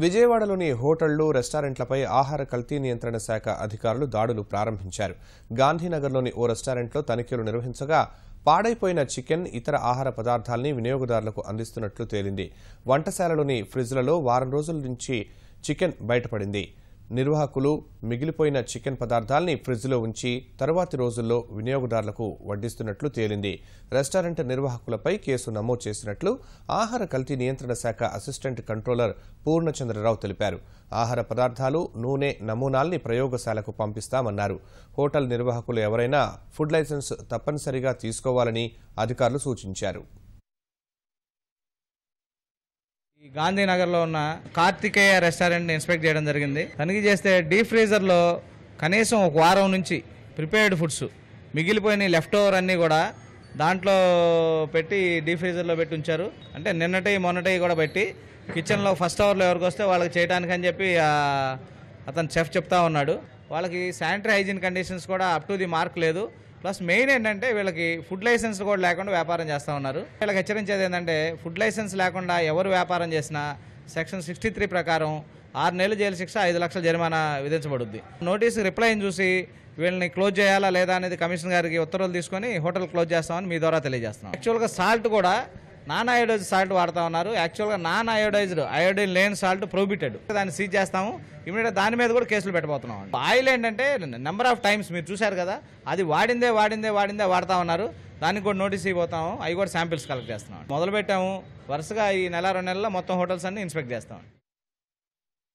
విజయవాడలోని హోటళ్లు, రెస్టారెంట్లపై ఆహార కల్తీ నియంత్రణ శాఖ అధికారులు దాడులు ప్రారంభించారు. గాంధీనగర్లోని ఓ రెస్టారెంట్లో తనిఖీలు నిర్వహించగా పాడైపోయిన చికెన్, ఇతర ఆహార పదార్థాల్ని వినియోగదారులకు అందిస్తున్నట్లు తేలింది. వంటశాలలోని ఫ్రిజ్లలో వారం రోజుల నుంచి చికెన్ బయటపడింది. నిర్వాహకులు మిగిలిపోయిన చికెన్ పదార్థాల్ని ఫ్రిజ్లో ఉంచి తరువాతి రోజుల్లో వినియోగదారులకు వడ్డిస్తున్నట్లు తేలింది. రెస్టారెంట్ నిర్వాహకులపై కేసు నమోదు చేసినట్లు ఆహార కల్తీ నియంత్రణ శాఖ అసిస్టెంట్ కంట్రోలర్ పూర్ణచంద్రరావు తెలిపారు. ఆహార పదార్థాలు, నూనె నమూనాల్ని ప్రయోగశాలకు పంపిస్తామన్నారు. హోటల్ నిర్వాహకులు ఎవరైనా ఫుడ్ లైసెన్స్ తప్పనిసరిగా తీసుకోవాలని అధికారులు సూచించారు. గాంధీనగర్లో ఉన్న కార్తికేయ రెస్టారెంట్ని ఇన్స్పెక్ట్ చేయడం జరిగింది. తనిఖీ చేస్తే డీప్ ఫ్రీజర్లో కనీసం ఒక వారం నుంచి ప్రిపేర్డ్ ఫుడ్స్ మిగిలిపోయిన లెఫ్ట్ ఓవర్ అన్నీ కూడా దాంట్లో పెట్టి డీప్ ఫ్రీజర్లో పెట్టి ఉంచారు. అంటే నిన్నటి మొన్నటి కూడా పెట్టి కిచెన్లో ఫస్ట్ అవర్లో ఎవరికి వస్తే వాళ్ళకి చేయడానికి అని చెప్పి అతను చెఫ్ చెప్తా ఉన్నాడు. వాళ్ళకి శానిటరీ హైజీన్ కండిషన్స్ కూడా అప్ టు ది మార్క్ లేదు. ప్లస్ మెయిన్ ఏంటంటే వీళ్ళకి ఫుడ్ లైసెన్స్ కూడా లేకుండా వ్యాపారం చేస్తూ ఉన్నారు. వీళ్ళకి హెచ్చరించేది ఏంటంటే ఫుడ్ లైసెన్స్ లేకుండా ఎవరు వ్యాపారం చేసినా సెక్షన్ 63 ప్రకారం 6 నెలలు జైలు శిక్ష, 5 లక్షల జరిమానా విధించబడుద్ది. నోటీసు రిప్లైని చూసి వీళ్ళని క్లోజ్ చేయాలా లేదా అనేది కమిషనర్ గారికి ఉత్తర్వులు తీసుకొని హోటల్ క్లోజ్ చేస్తామని మీ ద్వారా తెలియజేస్తున్నాం. యాక్చువల్గా సాల్ట్ కూడా నాన్ అయోడైజ్డ్ సాల్ట్ వాడుతూ ఉన్నారు. యాక్చువల్గా నాన్ అయోడైజ్డ్, అయోడిన్ లేని సాల్ట్ ప్రొహిబిటెడ్. దాన్ని సీజ్ చేస్తాము. ఇమీడియట్ దాని మీద కూడా కేసులు పెట్టబోతున్నాం. ఆయిల్ ఏంటంటే నెంబర్ ఆఫ్ టైమ్స్ మీరు చూశారు కదా, అది వాడిందే వాడుతూ ఉన్నారు. దానికి కూడా నోటీస్ ఇవ్వబోతాము. అవి కూడా శాంపిల్స్ కలెక్ట్ చేస్తున్నాం. మొదలు పెట్టాము. వరుసగా ఈ నెల 2 నెలల్లో మొత్తం హోటల్స్ అన్ని ఇన్స్పెక్ట్ చేస్తాం.